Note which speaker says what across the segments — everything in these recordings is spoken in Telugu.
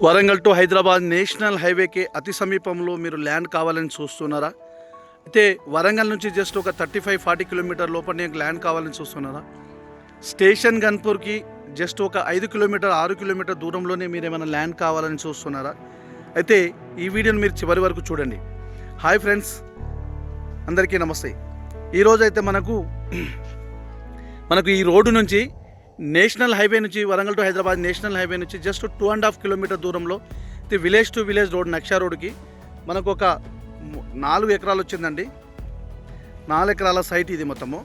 Speaker 1: వరంగల్ టు హైదరాబాద్ నేషనల్ హైవేకి అతి సమీపంలో మీరు ల్యాండ్ కావాలని చూస్తున్నారా? అయితే వరంగల్ నుంచి జస్ట్ ఒక 35-40 కిలోమీటర్ లోపలనే ల్యాండ్ కావాలని చూస్తున్నారా? స్టేషన్ గన్పూర్కి జస్ట్ ఒక 5 కిలోమీటర్ దూరంలోనే మీరు ఏమైనా ల్యాండ్ కావాలని చూస్తున్నారా? అయితే ఈ వీడియోని మీరు చివరి వరకు చూడండి. హాయ్ ఫ్రెండ్స్, అందరికీ నమస్తే. ఈరోజు అయితే మనకు ఈ రోడ్డు నుంచి నేషనల్ హైవే నుంచి Warangal to Hyderabad national highway నుంచి జస్ట్ 2.5 కిలోమీటర్ దూరంలో విలేజ్ టు విలేజ్ రోడ్ నక్షా రోడ్కి మనకు ఒక 4 ఎకరాలు వచ్చిందండి. 4 ఎకరాల సైట్ ఇది మొత్తము.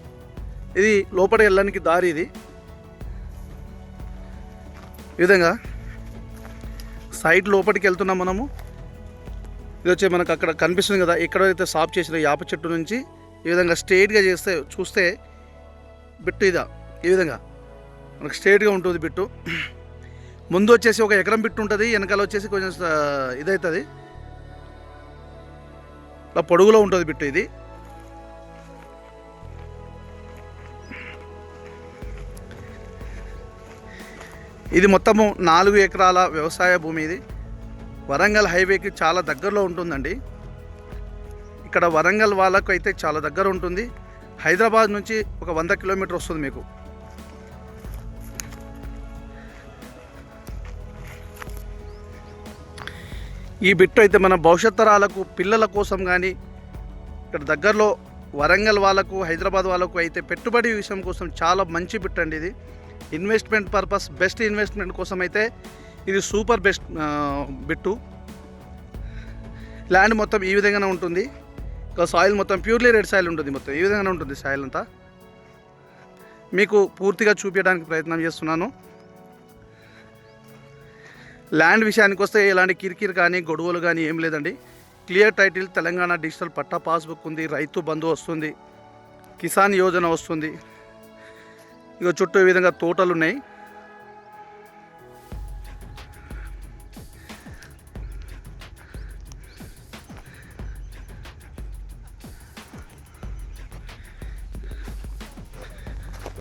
Speaker 1: ఇది లోపల వెళ్ళడానికి దారి. ఇది ఈ విధంగా సైట్ లోపలికి వెళ్తున్నాం మనము. ఇది వచ్చి మనకు అక్కడ కనిపిస్తుంది కదా, ఎక్కడైతే సాఫ్ చేసిన యాప చెట్టు నుంచి ఈ విధంగా స్ట్రైట్గా చూస్తే బిట్టు ఇదా ఈ విధంగా మనకు స్ట్రైట్గా ఉంటుంది బిట్టు. ముందు వచ్చేసి 1 ఎకరం బిట్టు ఉంటుంది, వెనకాల వచ్చేసి కొంచెం ఇదవుతుంది, ఇలా పొడుగులో ఉంటుంది బిట్టు. ఇది మొత్తము 4 ఎకరాల వ్యవసాయ భూమి. ఇది వరంగల్ హైవేకి చాలా దగ్గరలో ఉంటుందండి. ఇక్కడ వరంగల్ వాళ్ళకు అయితే చాలా దగ్గర ఉంటుంది. హైదరాబాద్ నుంచి ఒక 100 కిలోమీటర్ వస్తుంది మీకు. ఈ బిట్టు అయితే మన భవిష్యత్ తరాలకు పిల్లల కోసం కానీ ఇక్కడ దగ్గరలో వరంగల్ వాళ్ళకు హైదరాబాద్ వాళ్ళకు అయితే పెట్టుబడి విషయం కోసం చాలా మంచి బిట్టు అండి. ఇది ఇన్వెస్ట్మెంట్ పర్పస్ బెస్ట్ ఇన్వెస్ట్మెంట్ కోసం అయితే ఇది సూపర్ బెస్ట్ బిట్టు. ల్యాండ్ మొత్తం ఈ విధంగానే ఉంటుంది. ఇంకా సాయిల్ మొత్తం ప్యూర్లీ రెడ్ సాయిల్ ఉంటుంది. మొత్తం ఈ విధంగానే ఉంటుంది సాయిల్ అంతా. మీకు పూర్తిగా చూపించడానికి ప్రయత్నం చేస్తున్నాను. ల్యాండ్ విషయానికి వస్తే ఎలాంటి కిరికిరి కానీ గొడవలు కానీ ఏం లేదండి. క్లియర్ టైటిల్, తెలంగాణ డిజిటల్ పట్టా పాస్బుక్ ఉంది, రైతు బంధు వస్తుంది, కిసాన్ యోజన వస్తుంది. ఇక చుట్టూ ఈ విధంగా తోటలు ఉన్నాయి.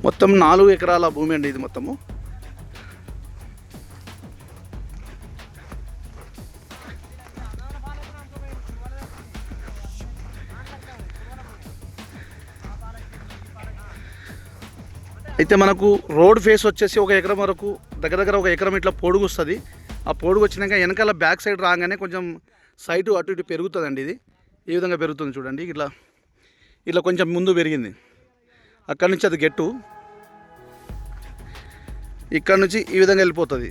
Speaker 1: మొత్తం 4 ఎకరాల భూమి అండి ఇది మొత్తము. అయితే మనకు రోడ్ ఫేస్ వచ్చేసి 1 ఎకరం వరకు దగ్గర 1 ఎకరం ఇట్లా పొడుగు వస్తుంది. ఆ పొడుగు వచ్చినాక వెనకాల బ్యాక్ సైడ్ రాగానే కొంచెం సైటు అటు ఇటు పెరుగుతుందండి. ఇది ఈ విధంగా పెరుగుతుంది చూడండి. ఇట్లా కొంచెం ముందు పెరిగింది. అక్కడి నుంచి అది గెట్టు, ఇక్కడ నుంచి ఈ విధంగా వెళ్ళిపోతుంది.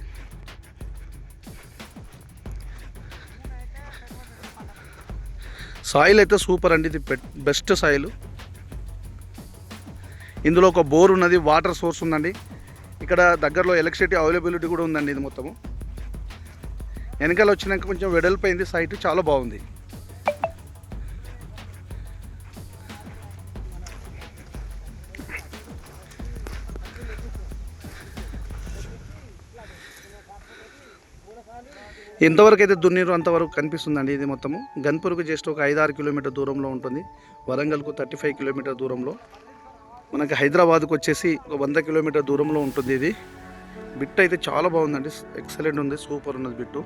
Speaker 1: సాయిల్ అయితే సూపర్ అండి. ఇది బెస్ట్ సాయిల్. ఇందులో ఒక బోర్ ఉన్నది, వాటర్ సోర్స్ ఉందండి. ఇక్కడ దగ్గరలో ఎలక్ట్రిసిటీ అవైలబిలిటీ కూడా ఉందండి. ఇది మొత్తము వెనకాల వచ్చినాక కొంచెం వెడల్పోయింది సైట్, చాలా బాగుంది. ఎంతవరకు అయితే దున్నీరు అంతవరకు కనిపిస్తుందండి. ఇది మొత్తము గన్పూర్కు జస్ట్ ఒక 5-6 కిలోమీటర్ దూరంలో ఉంటుంది. వరంగల్కు 35 కిలోమీటర్ దూరంలో, మనకి హైదరాబాద్కు వచ్చేసి ఒక 100 కిలోమీటర్ దూరంలో ఉంటుంది. ఇది బిట్ అయితే చాలా బాగుందండి, ఎక్సలెంట్ ఉంది, సూపర్ ఉన్నది బిట్టు.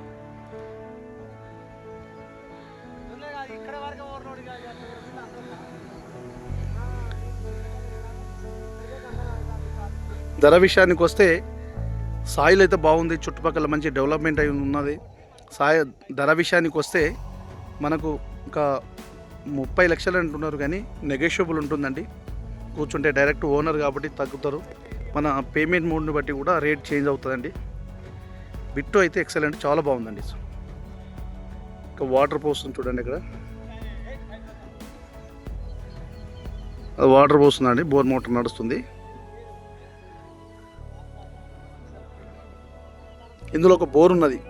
Speaker 1: ధర విషయానికి వస్తే సాయిల్ అయితే బాగుంది, చుట్టుపక్కల మంచి డెవలప్మెంట్ అయి ఉన్నది. ధర విషయానికి వస్తే మనకు ఇంకా 30 లక్షలు అంటున్నారు, కానీ నెగోషియబుల్ ఉంటుందండి. కూర్చుంటే డైరెక్ట్ ఓనర్ కాబట్టి తగ్గుతారు. మన పేమెంట్ మోడ్ని బట్టి కూడా రేట్ చేంజ్ అవుతుందండి. బిట్టు అయితే ఎక్సలెంట్, చాలా బాగుందండి. ఇంకా వాటర్ పోస్తుంది చూడండి. ఇక్కడ అది వాటర్ పోస్తుందండి, బోర్ మోటార్ నడుస్తుంది. ఇందులో ఒక బోర్ ఉన్నది.